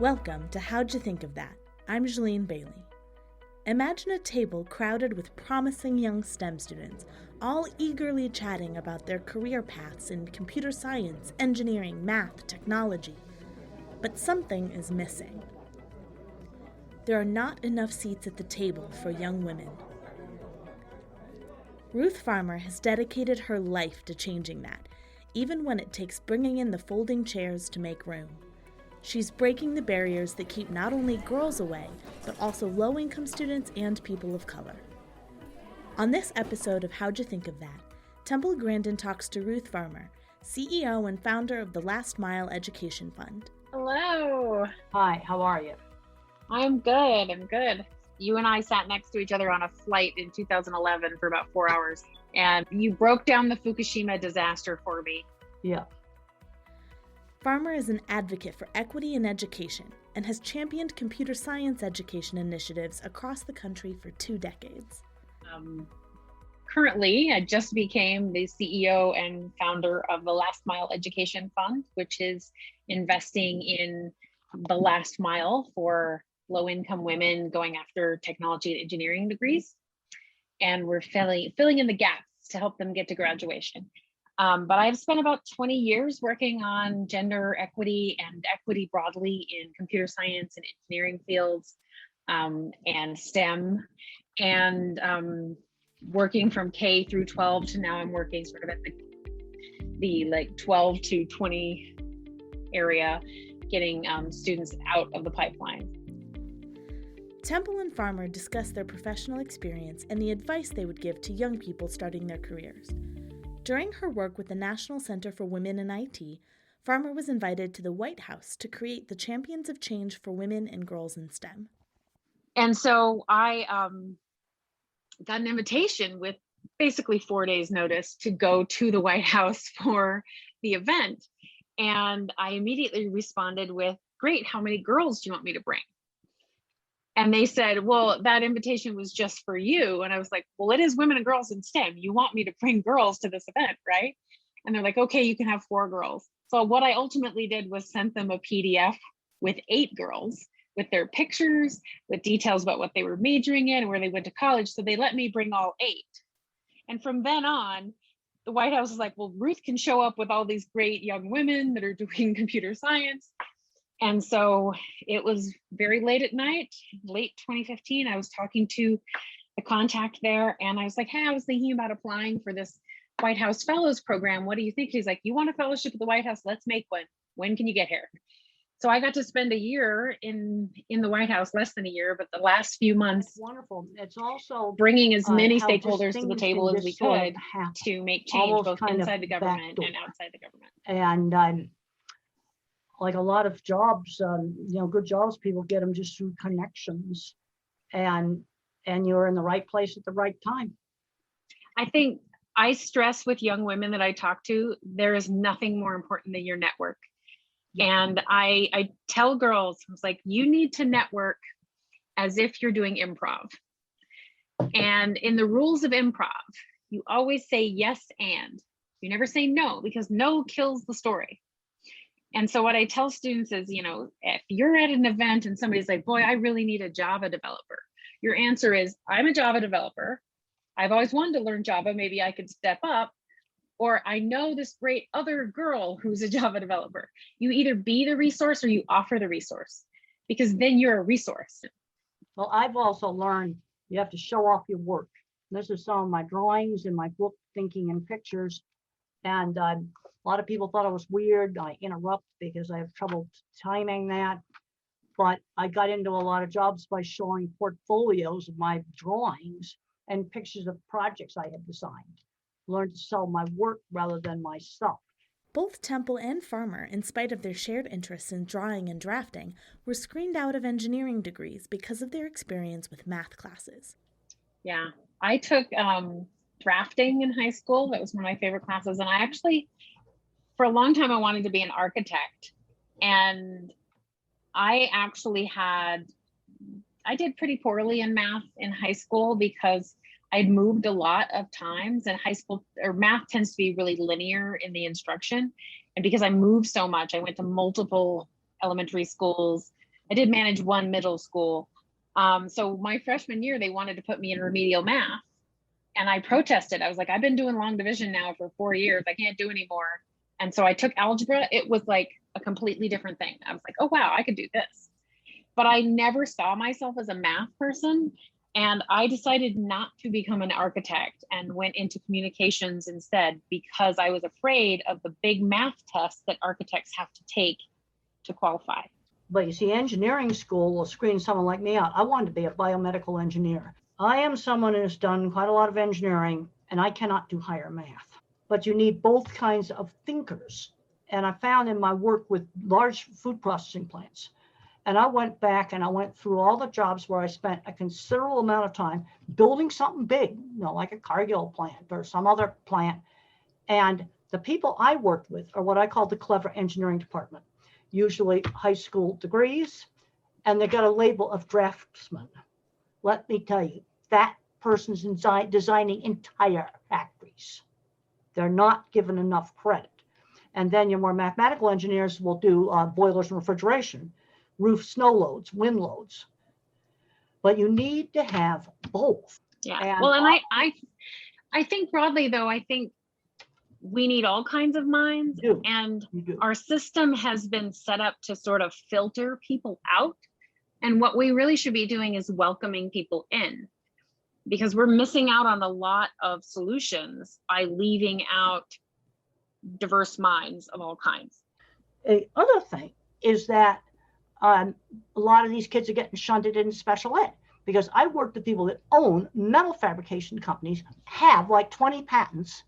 Welcome to How'd You Think of That? I'm Jalene Bailey. Imagine a table crowded with promising young STEM students, all eagerly chatting about their career paths in computer science, engineering, math, technology. But something is missing. There are not enough seats at the table for young women. Ruthe Farmer has dedicated her life to changing that, even when it takes bringing in the folding chairs to make room. She's breaking the barriers that keep not only girls away, but also low-income students and people of color. On this episode of How'd You Think of That, Temple Grandin talks to Ruthe Farmer, CEO and founder of the Last Mile Education Fund. Hello. Hi, how are you? I'm good. You and I sat next to each other on a flight in 2011 for about 4 hours, and you broke down the Fukushima disaster for me. Yeah. Farmer is an advocate for equity in education and has championed computer science education initiatives across the country for 2 decades. Currently, I just became the CEO and founder of the Last Mile Education Fund, which is investing in the last mile for low-income women going after technology and engineering degrees. And we're filling in the gaps to help them get to graduation. But I've spent about 20 years working on gender equity and equity broadly in computer science and engineering fields and STEM, and working from K through 12 to now I'm working sort of at the like 12 to 20 area, getting students out of the pipeline. Temple and Farmer discuss their professional experience and the advice they would give to young people starting their careers. During her work with the National Center for Women in IT, Farmer was invited to the White House to create the Champions of Change for Women and Girls in STEM. And so I got an invitation with basically 4 days notice to go to the White House for the event. And I immediately responded with, great, how many girls do you want me to bring? And they said, well, that invitation was just for you. And I was like, well, it is women and girls in STEM. You want me to bring girls to this event, right? And they're like, okay, you can have 4 girls. So what I ultimately did was sent them a PDF with 8 girls, with their pictures, with details about what they were majoring in and where they went to college. So they let me bring all 8. And from then on, the White House was like, well, Ruthe can show up with all these great young women that are doing computer science. And so it was very late at night, late 2015, I was talking to the contact there and I was like, hey, I was thinking about applying for this White House Fellows program. What do you think? He's like, you want a fellowship at the White House? Let's make one. When can you get here? So I got to spend a year in the White House, less than a year, but the last few months. That's wonderful. It's also bringing as many stakeholders to the table as we could to make change both inside the government and outside the government. And like a lot of jobs, good jobs, people get them just through connections, and you're in the right place at the right time. I think I stress with young women that I talk to, there is nothing more important than your network. And I tell girls, I was like, you need to network as if you're doing improv. And in the rules of improv, you always say yes and. You never say no, because no kills the story. And so what I tell students is, if you're at an event and somebody's like, boy, I really need a Java developer, your answer is, I'm a Java developer. I've always wanted to learn Java. Maybe I could step up. Or I know this great other girl who's a Java developer. You either be the resource or you offer the resource, because then you're a resource. Well, I've also learned you have to show off your work. This is some of my drawings in my book, Thinking in Pictures. And a lot of people thought it was weird. I interrupt because I have trouble timing that. But I got into a lot of jobs by showing portfolios of my drawings and pictures of projects I had designed. Learned to sell my work rather than myself. Both Temple and Farmer, in spite of their shared interests in drawing and drafting, were screened out of engineering degrees because of their experience with math classes. Yeah, I took drafting in high school. That was one of my favorite classes. And I actually, for a long time, I wanted to be an architect. And I did pretty poorly in math in high school because I'd moved a lot of times, and high school or math tends to be really linear in the instruction. And because I moved so much, I went to multiple elementary schools, I did manage one middle school. So my freshman year, they wanted to put me in remedial math. And I protested. I was like, I've been doing long division now for 4 years. I can't do anymore. And so I took algebra. It was like a completely different thing. I was like, oh, wow, I could do this. But I never saw myself as a math person. And I decided not to become an architect and went into communications instead because I was afraid of the big math tests that architects have to take to qualify. But you see, engineering school will screen someone like me out. I wanted to be a biomedical engineer. I am someone who's done quite a lot of engineering, and I cannot do higher math. But you need both kinds of thinkers. And I found in my work with large food processing plants, and I went back and I went through all the jobs where I spent a considerable amount of time building something big, like a Cargill plant or some other plant. And the people I worked with are what I call the clever engineering department, usually high school degrees, and they got a label of draftsman. Let me tell you, that person's designing entire factories. They're not given enough credit. And then your more mathematical engineers will do boilers and refrigeration, roof snow loads, wind loads. But you need to have both. Yeah. And well, and I think broadly, though, I think we need all kinds of minds. And our system has been set up to sort of filter people out. And what we really should be doing is welcoming people in, because we're missing out on a lot of solutions by leaving out diverse minds of all kinds. The other thing is that a lot of these kids are getting shunted in special ed, because I worked with people that own metal fabrication companies, have like 20 patents,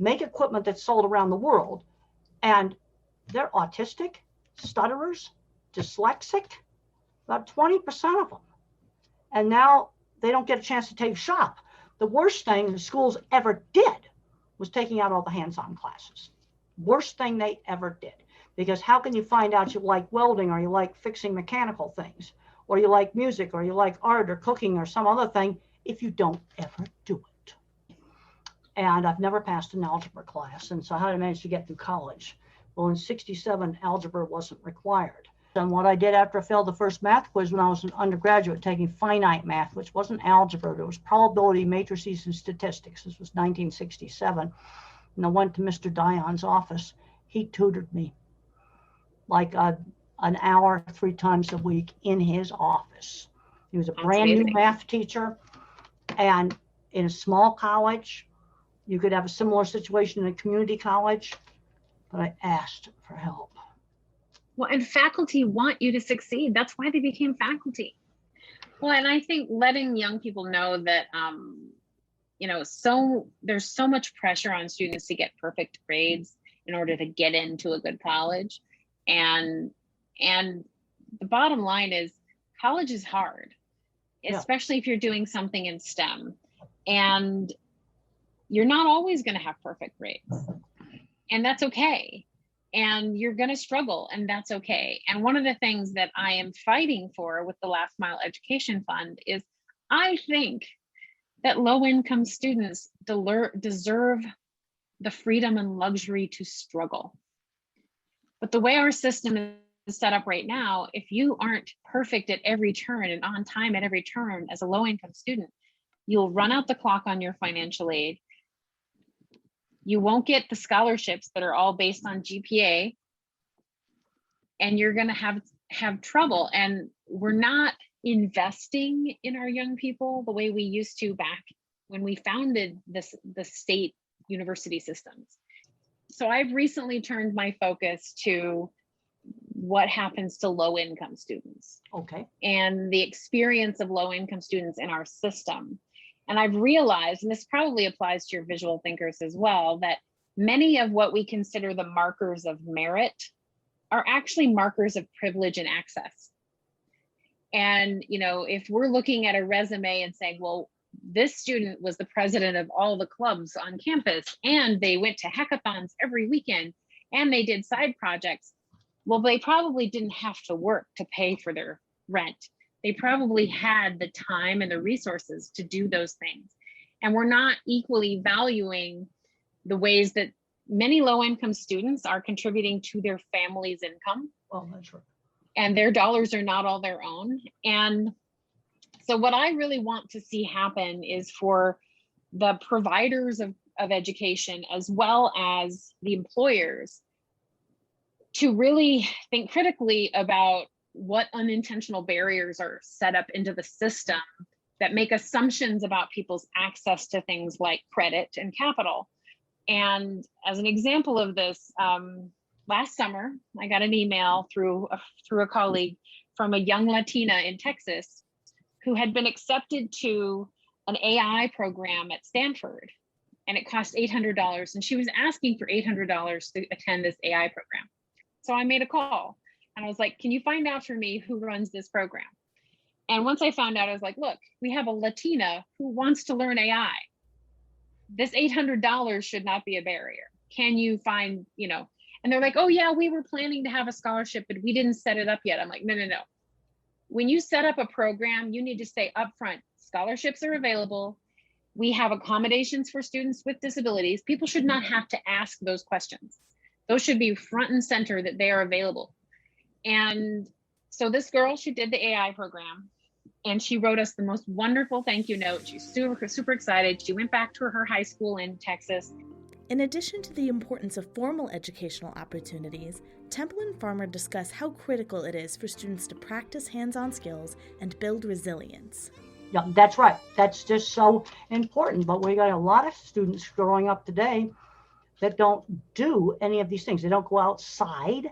make equipment that's sold around the world, and they're autistic, stutterers, dyslexic, about 20% of them. And now they don't get a chance to take shop. The worst thing the schools ever did was taking out all the hands-on classes. Worst thing they ever did. Because how can you find out you like welding, or you like fixing mechanical things, or you like music, or you like art or cooking or some other thing if you don't ever do it? And I've never passed an algebra class. And so how did I manage to get through college? Well, in '67, algebra wasn't required. And what I did after I failed the first math quiz when I was an undergraduate, taking finite math, which wasn't algebra, it was probability, matrices, and statistics. This was 1967. And I went to Mr. Dion's office. He tutored me like an hour 3 times a week in his office. He was a brand new math teacher. And in a small college, you could have a similar situation in a community college, but I asked for help. Well, and faculty want you to succeed. That's why they became faculty. Well, and I think letting young people know that, there's so much pressure on students to get perfect grades in order to get into a good college. And the bottom line is college is hard, especially if you're doing something in STEM. And you're not always going to have perfect grades. And that's okay. And you're going to struggle, and that's okay. And one of the things that I am fighting for with the Last Mile Education Fund is I think that low-income students deserve the freedom and luxury to struggle. But the way our system is set up right now, if you aren't perfect at every turn and on time at every turn as a low-income student, you'll run out the clock on your financial aid. You won't get the scholarships that are all based on GPA, and you're going to have trouble. And we're not investing in our young people the way we used to back when we founded the state university systems. So I've recently turned my focus to what happens to low-income students. Okay. And the experience of low-income students in our system. And I've realized, and this probably applies to your visual thinkers as well, that many of what we consider the markers of merit are actually markers of privilege and access. And, if we're looking at a resume and saying, well, this student was the president of all the clubs on campus, and they went to hackathons every weekend, and they did side projects, well, they probably didn't have to work to pay for their rent. They probably had the time and the resources to do those things. And we're not equally valuing the ways that many low-income students are contributing to their family's income. Well, that's right. and their dollars are not all their own. And so what I really want to see happen is for the providers of education, as well as the employers, to really think critically about what unintentional barriers are set up into the system that make assumptions about people's access to things like credit and capital. And as an example of this, last summer, I got an email through a colleague from a young Latina in Texas who had been accepted to an AI program at Stanford, and it cost $800. And she was asking for $800 to attend this AI program. So I made a call and I was like, can you find out for me who runs this program? And once I found out, I was like, look, we have a Latina who wants to learn AI. This $800 should not be a barrier. Can you find, and they're like, oh yeah, we were planning to have a scholarship, but we didn't set it up yet. I'm like, no. When you set up a program, you need to say upfront, scholarships are available. We have accommodations for students with disabilities. People should not have to ask those questions. Those should be front and center, that they are available. And so this girl, she did the AI program and she wrote us the most wonderful thank you note. She's super, super excited. She went back to her high school in Texas. In addition to the importance of formal educational opportunities, Temple and Farmer discuss how critical it is for students to practice hands-on skills and build resilience. Yeah, that's right. That's just so important. But we got a lot of students growing up today that don't do any of these things. They don't go outside.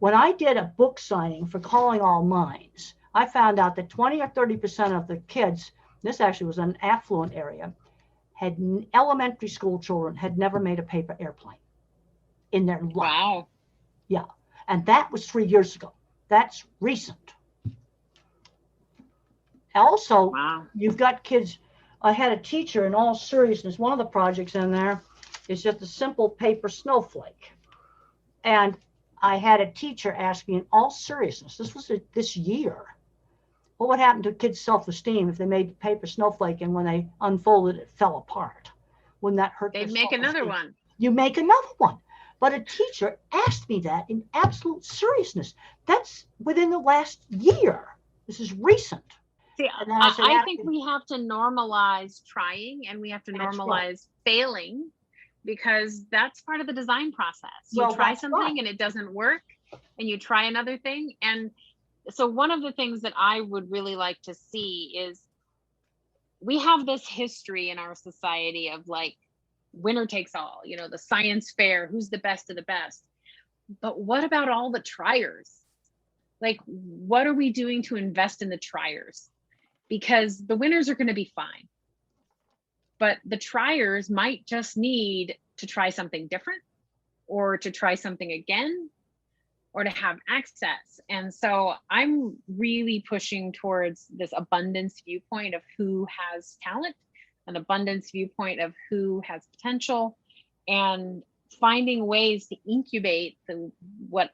When I did a book signing for Calling All Minds, I found out that 20 or 30% of the kids, this actually was an affluent area, had elementary school children had never made a paper airplane in their life. Wow. Yeah. And that was 3 years ago. That's recent. Also, wow. You've got kids. I had a teacher, in all seriousness, one of the projects in there is just a simple paper snowflake. And I had a teacher ask me in all seriousness, this was this year, what would happen to kids' self-esteem if they made the paper snowflake and when they unfolded it fell apart? Wouldn't that hurt? They'd make another one. You make another one. But a teacher asked me that in absolute seriousness. That's within the last year. This is recent. See, I think we have to normalize trying, and we have to normalize failing, because that's part of the design process. You try something and it doesn't work, and you try another thing. And so one of the things that I would really like to see is, we have this history in our society of like winner takes all, the science fair, who's the best of the best. But what about all the triers? Like, what are we doing to invest in the triers? Because the winners are going to be fine, but the triers might just need to try something different, or to try something again, or to have access. And so I'm really pushing towards this abundance viewpoint of who has talent, an abundance viewpoint of who has potential, and finding ways to incubate what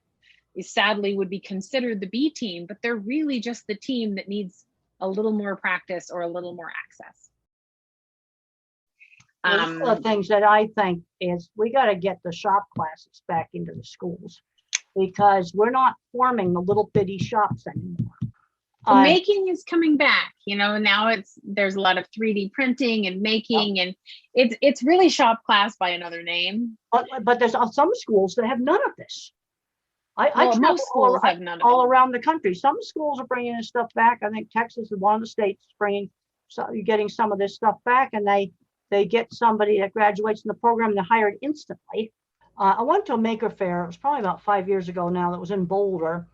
is sadly would be considered the B team, but they're really just the team that needs a little more practice or a little more access. One of the things that I think is we got to get the shop classes back into the schools, because we're not forming the little bitty shops anymore. Well, making is coming back, now there's a lot of 3D printing and making, and it's really shop class by another name. But there's some schools that have none of this. Most schools have none of it. All around the country. Some schools are bringing this stuff back. I think Texas is one of the states getting some of this stuff back, and they get somebody that graduates in the program and they're hired instantly. I went to a maker fair. It was probably about 5 years ago now. That was in Boulder,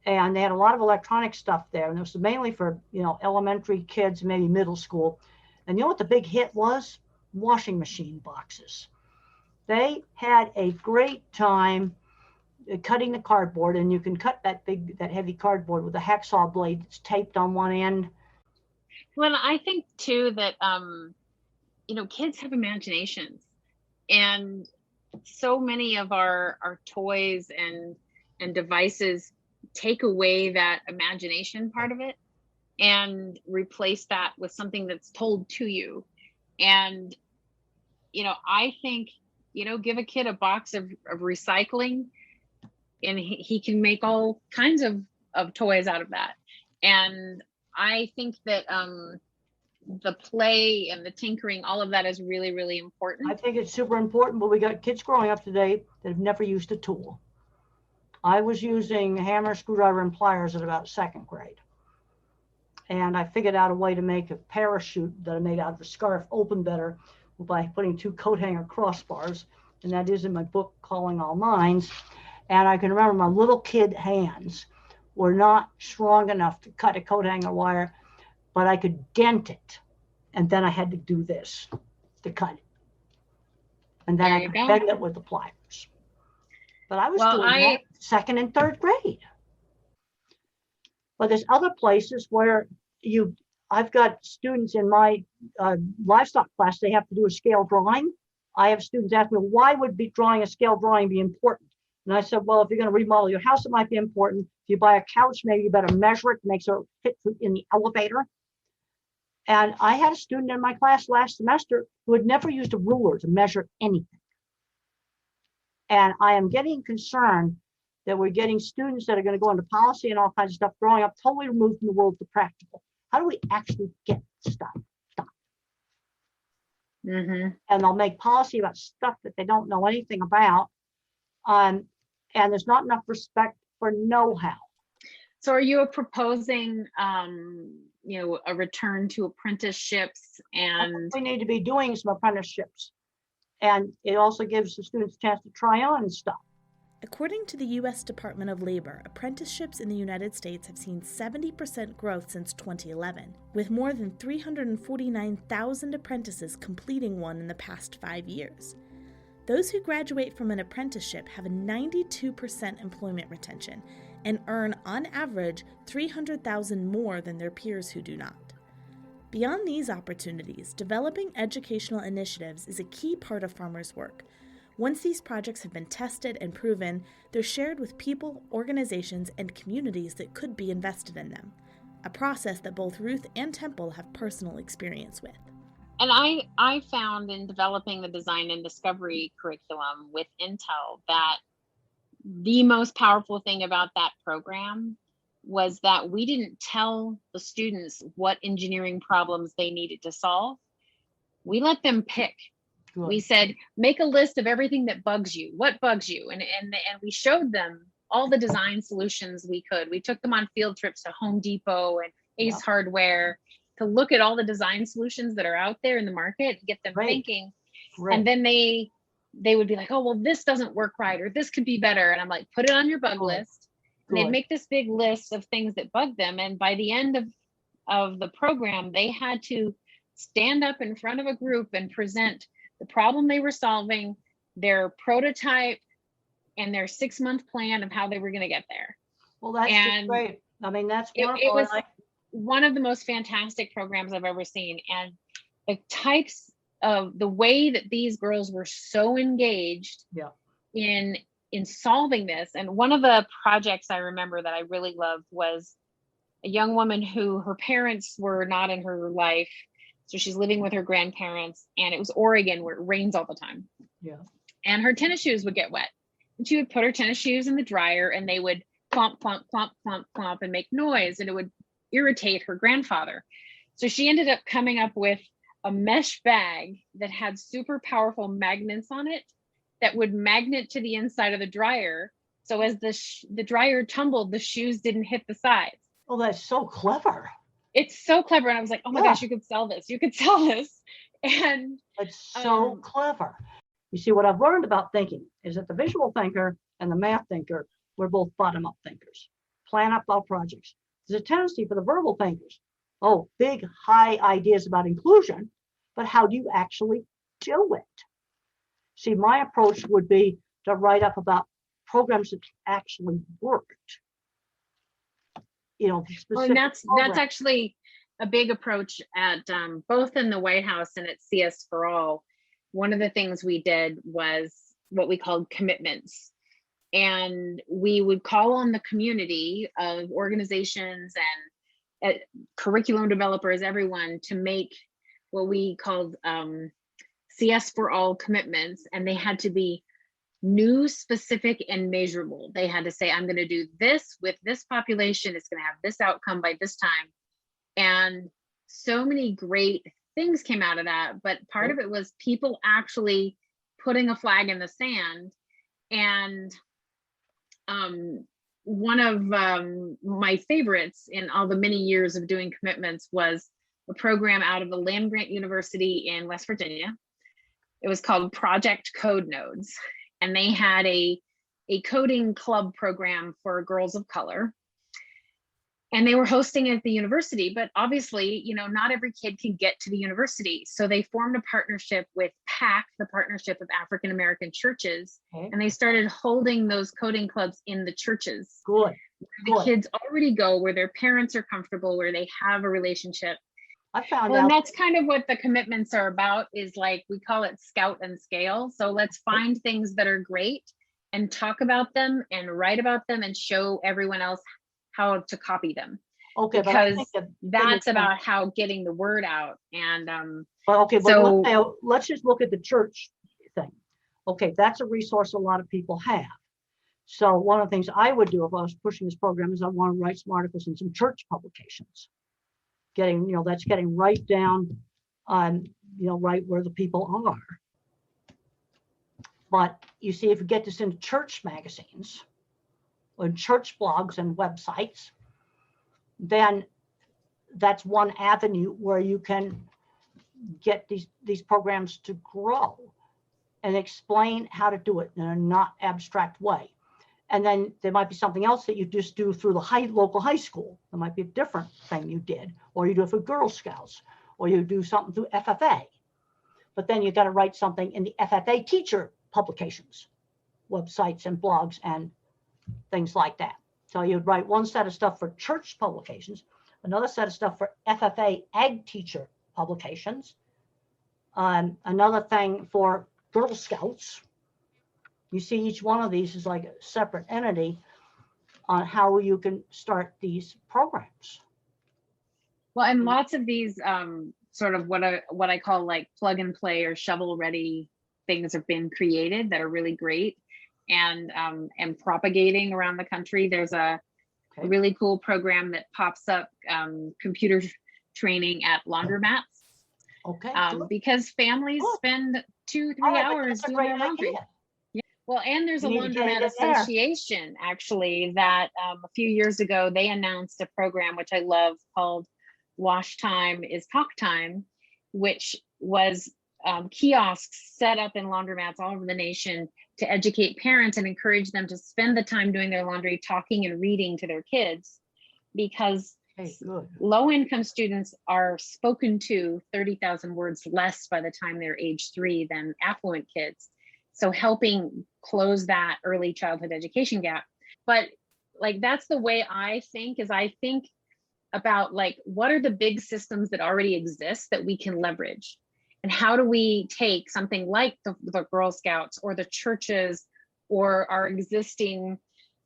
and they had a lot of electronic stuff there, and it was mainly for elementary kids, maybe middle school. And you know what the big hit was? Washing machine boxes. They had a great time cutting the cardboard, and you can cut that heavy cardboard with a hacksaw blade that's taped on one end. Well, I think too that kids have imaginations, and so many of our toys and devices take away that imagination part of it and replace that with something that's told to you. And I think give a kid a box of recycling, and he can make all kinds of of toys out of that. And I think that the play and the tinkering, all of that is really, really important. I think it's super important, but we got kids growing up today that have never used a tool. I was using hammer, screwdriver, and pliers at about 2nd grade. And I figured out a way to make a parachute that I made out of a scarf open better by putting 2 coat hanger crossbars. And that is in my book, Calling All Minds. And I can remember my little kid hands were not strong enough to cut a coat hanger wire, but I could dent it. And then I had to do this to cut it. And then I could bend it with the pliers. But I was doing that 2nd and 3rd grade. But there's other places where I've got students in my livestock class, they have to do a scale drawing. I have students ask me, why would drawing a scale drawing be important? And I said, well, if you're going to remodel your house, it might be important. If you buy a couch, maybe you better measure it to make sure it fits in the elevator. And I had a student in my class last semester who had never used a ruler to measure anything. And I am getting concerned that we're getting students that are going to go into policy and all kinds of stuff growing up totally removed from the world to practical. How do we actually get stuff done? Mm-hmm. And they'll make policy about stuff that they don't know anything about. And there's not enough respect for know-how. So are you proposing, a return to apprenticeships? And we need to be doing some apprenticeships. And it also gives the students a chance to try on stuff. According to the U.S. Department of Labor, apprenticeships in the United States have seen 70% growth since 2011, with more than 349,000 apprentices completing one in the past 5 years. Those who graduate from an apprenticeship have a 92% employment retention and earn, on average, $300,000 more than their peers who do not. Beyond these opportunities, developing educational initiatives is a key part of farmers' work. Once these projects have been tested and proven, they're shared with people, organizations, and communities that could be invested in them, a process that both Ruthe and Temple have personal experience with. And I found in developing the design and discovery curriculum with Intel that the most powerful thing about that program was that we didn't tell the students what engineering problems they needed to solve. We let them pick. Good. We said, make a list of everything that bugs you. What bugs you? And we showed them all the design solutions we could. We took them on field trips to Home Depot and Ace Hardware to look at all the design solutions that are out there in the market, get them thinking. And then they would be like, oh, well, this doesn't work right, or this could be better. And I'm like, put it on your bug list. And they'd make this big list of things that bug them. And by the end of the program, they had to stand up in front of a group and present the problem they were solving, their prototype, and their 6-month plan of how they were going to get there. Well, that's just great. I mean, that's wonderful. It was one of the most fantastic programs I've ever seen. And the types of the way that these girls were so engaged in solving this. And one of the projects I remember that I really loved was a young woman who her parents were not in her life. So she's living with her grandparents, and it was Oregon where it rains all the time. Yeah. And her tennis shoes would get wet. And she would put her tennis shoes in the dryer, and they would clomp, clomp, clomp, clomp, clomp, and make noise, and it would irritate her grandfather. So she ended up coming up with a mesh bag that had super powerful magnets on it that would magnet to the inside of the dryer. So as the dryer tumbled, the shoes didn't hit the sides. Oh, that's so clever. It's so clever. And I was like, oh my gosh, you could sell this. You could sell this. And it's so clever. You see, what I've learned about thinking is that the visual thinker and the math thinker, we're both bottom-up thinkers. Plan up our projects. There's a tendency for the verbal thinkers. Oh, big, high ideas about inclusion, but how do you actually do it? See, my approach would be to write up about programs that actually worked. And that's actually a big approach at both in the White House and at CS for All. One of the things we did was what we called commitments. And we would call on the community of organizations and curriculum developers, everyone, to make what we called CS for All commitments. And they had to be new, specific, and measurable. They had to say, I'm going to do this with this population. It's going to have this outcome by this time. And so many great things came out of that. But part of it was people actually putting a flag in the sand. And one of my favorites in all the many years of doing commitments was a program out of the land grant university in West Virginia. It was called Project Code Nodes. And they had a coding club program for girls of color. And they were hosting it at the university, but obviously, you know, not every kid can get to the university. So they formed a partnership with PAC, the Partnership of African American Churches, and they started holding those coding clubs in the churches. Good. The kids already go where their parents are comfortable, where they have a relationship. I found Well, out and that's kind of what the commitments are about, is like, we call it scout and scale. So let's find things that are great and talk about them and write about them and show everyone else how to copy them. okay, but I think That's about how getting the word out. And but let's just look at the church thing. Okay, that's a resource a lot of people have. So one of the things I would do if I was pushing this program is I want to write some articles in some church publications. Getting, you know, that's getting right down on, you know, right where the people are. But you see, if you get this into church magazines or church blogs and websites, then that's one avenue where you can get these programs to grow and explain how to do it in a not abstract way. And then there might be something else that you just do through the local high school. There might be a different thing you did, or you do it for Girl Scouts, or you do something through FFA. But then you got to write something in the FFA teacher publications, websites and blogs and things like that. So you'd write one set of stuff for church publications, another set of stuff for FFA ag teacher publications, another thing for Girl Scouts. You see, each one of these is like a separate entity on how you can start these programs. Well, and lots of these sort of what I call like plug and play or shovel ready things have been created that are really great and propagating around the country. There's a really cool program that pops up, computer training at laundromats. Okay. Because families spend 2-3 hours doing their laundry. Idea. Well, and there's a laundromat association actually that a few years ago, they announced a program, which I love, called Wash Time is Talk Time, which was kiosks set up in laundromats all over the nation to educate parents and encourage them to spend the time doing their laundry, talking and reading to their kids, because low-income students are spoken to 30,000 words less by the time they're age 3 than affluent kids. So helping close that early childhood education gap. But like, that's the way I think, is I think about like, what are the big systems that already exist that we can leverage? And how do we take something like the Girl Scouts or the churches or our existing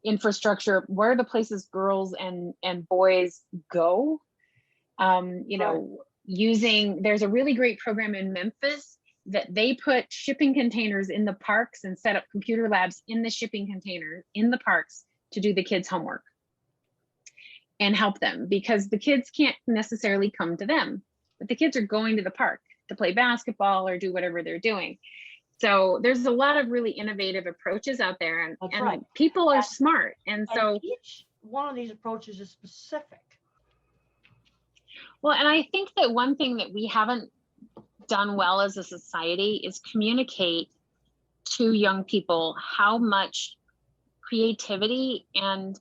infrastructure? Where are the places girls and boys go? You know, there's a really great program in Memphis that they put shipping containers in the parks and set up computer labs in the shipping containers in the parks to do the kids' homework and help them, because the kids can't necessarily come to them, but the kids are going to the park to play basketball or do whatever they're doing. So there's a lot of really innovative approaches out there, and people are smart. And so each one of these approaches is specific. Well, and I think that one thing that we haven't done well as a society is communicate to young people how much creativity and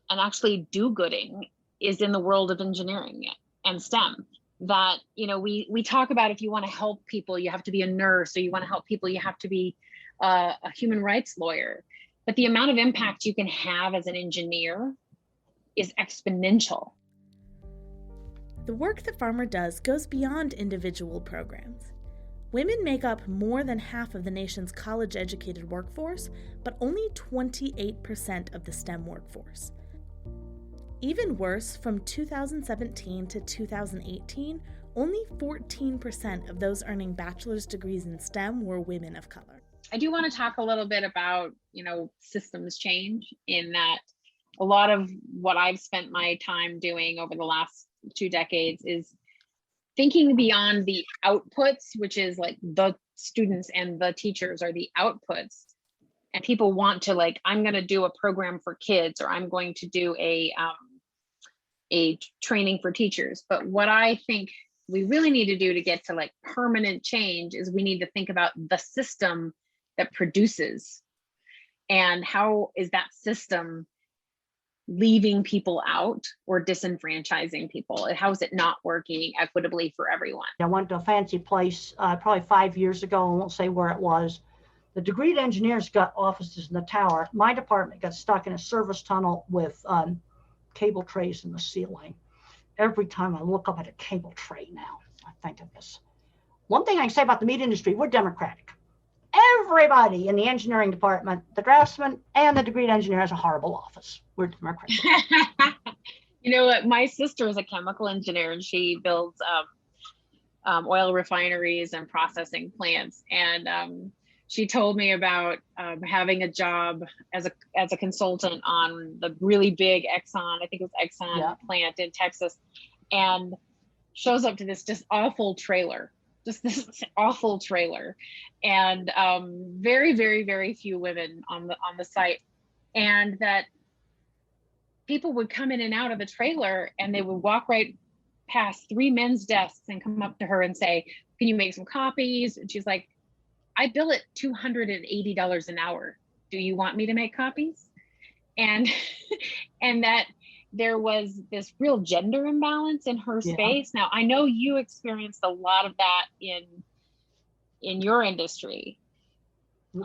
actually do-gooding is in the world of engineering and STEM. That, you know, we talk about, if you want to help people, you have to be a nurse, or you want to help people, you have to be a human rights lawyer. But the amount of impact you can have as an engineer is exponential. The work that Farmer does goes beyond individual programs. Women make up more than half of the nation's college-educated workforce, but only 28% of the STEM workforce. Even worse, from 2017 to 2018, only 14% of those earning bachelor's degrees in STEM were women of color. I do want to talk a little bit about, systems change, in that a lot of what I've spent my time doing over the last 2 decades is thinking beyond the outputs, which is like the students and the teachers are the outputs. And people want to, like, I'm going to do a program for kids, or I'm going to do a training for teachers. But what I think we really need to do to get to like permanent change is we need to think about the system that produces, and how is that system leaving people out or disenfranchising people? How is it not working equitably for everyone? I went to a fancy place probably 5 years ago. I won't say where it was. The degreed engineers got offices in the tower. My department got stuck in a service tunnel with cable trays in the ceiling. Every time I look up at a cable tray now, I think of this. One thing I can say about the meat industry, we're democratic. Everybody in the engineering department, the draftsman and the degreed engineer, has a horrible office. We're democratic. You know what? My sister is a chemical engineer, and she builds oil refineries and processing plants. And she told me about having a job as a consultant on the really big Exxon, I think it was Exxon plant in Texas, and shows up to this just awful trailer. Just this awful trailer, and very, very, very few women on the site, and that people would come in and out of the trailer, and they would walk right past 3 men's desks and come up to her and say, "Can you make some copies?" And she's like, "I bill at $280 an hour. Do you want me to make copies?" And and that there was this real gender imbalance in her space. Now, I know you experienced a lot of that in your industry.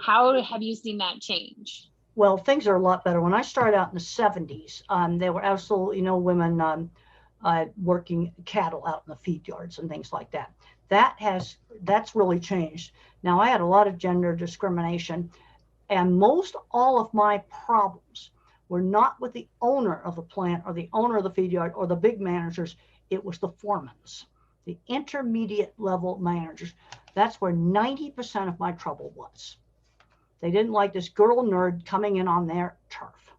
How have you seen that change? Well, things are a lot better. When I started out in the 70s, there were absolutely no women working cattle out in the feed yards and things like that. That's really changed. Now, I had a lot of gender discrimination, and most all of my problems were not with the owner of the plant or the owner of the feed yard or the big managers. It was the foremans, the intermediate level managers. That's where 90% of my trouble was. They didn't like this girl nerd coming in on their turf.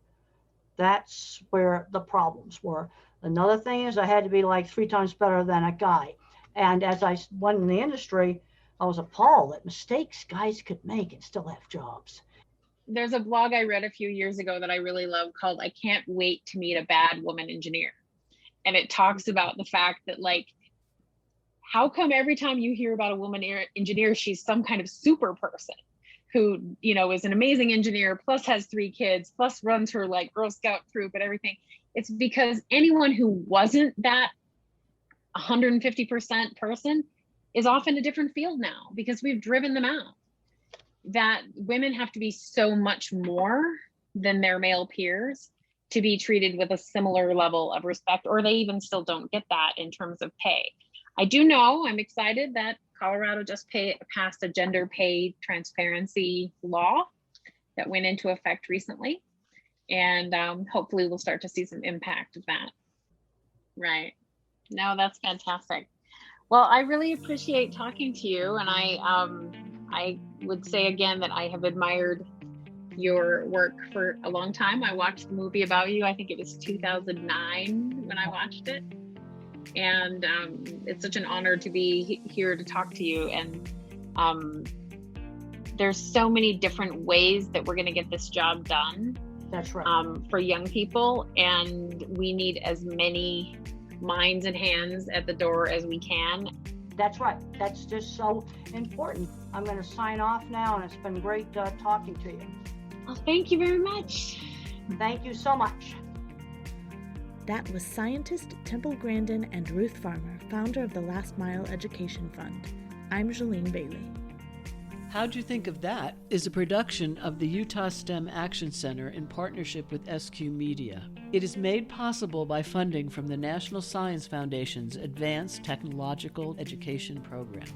That's where the problems were. Another thing is I had to be like 3 times better than a guy. And as I went in the industry, I was appalled at mistakes guys could make and still have jobs. There's a blog I read a few years ago that I really love called "I Can't Wait to Meet a Bad Woman Engineer." And it talks about the fact that, like, how come every time you hear about a woman engineer, she's some kind of super person who, is an amazing engineer, plus has 3 kids, plus runs her like Girl Scout troop and everything. It's because anyone who wasn't that 150% person is off in a different field now, because we've driven them out. That women have to be so much more than their male peers to be treated with a similar level of respect, or they even still don't get that in terms of pay. I do know, I'm excited that Colorado just passed a gender pay transparency law that went into effect recently. And hopefully we'll start to see some impact of that. Right. No, that's fantastic. Well, I really appreciate talking to you. And I would say again that I have admired your work for a long time. I watched the movie about you. I think it was 2009 when I watched it. And it's such an honor to be here to talk to you. And there's so many different ways that we're going to get this job done. That's right. For young people. And we need as many minds and hands at the door as we can. That's right. That's just so important. I'm going to sign off now, and it's been great talking to you. Well, thank you very much. Thank you so much. That was scientist Temple Grandin and Ruthe Farmer, founder of the Last Mile Education Fund. I'm Jolene Bailey. How'd You Think of That is a production of the Utah STEM Action Center in partnership with SQ Media. It is made possible by funding from the National Science Foundation's Advanced Technological Education Program.